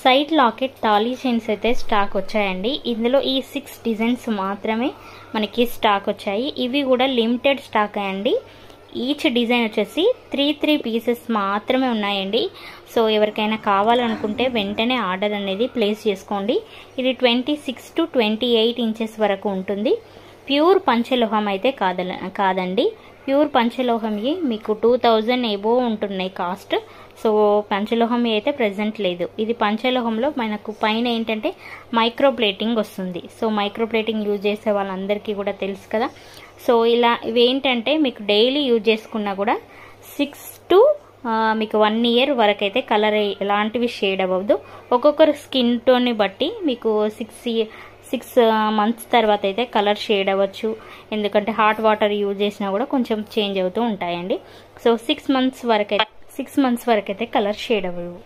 Side locket thali chains అయితే stock వచ్చాయండి. ఇందులో ఈ 6 డిజైన్స్ మాత్రమే మనకి స్టాక్ వచ్చాయి. ఇవి కూడా లిమిటెడ్ స్టాక్ అండి. ఈచ్ డిజైన్ వచ్చేసి 3 పీసెస్ మాత్రమే ఉన్నాయండి. సో ఎవరికైనా కావాలనుకుంటే వెంటనే ఆర్డర్ అనేది ప్లేస్ చేసుకోండి. ఇది 26 to 28 ఇంచెస్ వరకు ఉంటుంది. ప్యూర్ పంచలోహం అయితే కాదండి. ప్యూర్ పంచలోహం మీకు 2000 ఎబో ఉంటున్నాయి కాస్ట్. సో పంచలోహం అయితే ప్రెజెంట్ లేదు. ఇది పంచలోహంలో మనకు పైన ఏంటంటే మైక్రో ప్లేటింగ్ వస్తుంది. సో మైక్రో ప్లేటింగ్ యూజ్ చేసే వాళ్ళందరికీ కూడా తెలుసు కదా. సో ఇలా ఇవేంటంటే మీకు డైలీ యూజ్ చేసుకున్నా కూడా 6 to మీకు 1 year వరకు అయితే కలర్ ఎలాంటివి షేడ్ అవ్వదు. ఒక్కొక్కరు స్కిన్ టోన్ని బట్టి మీకు 6 months తర్వాత అయితే కలర్ షేడ్ అవ్వచ్చు. ఎందుకంటే హాట్ వాటర్ యూజ్ చేసినా కూడా కొంచెం చేంజ్ అవుతూ ఉంటాయండి. సో 6 months వరకు అయితే కలర్ షేడ్ అవ్వవు.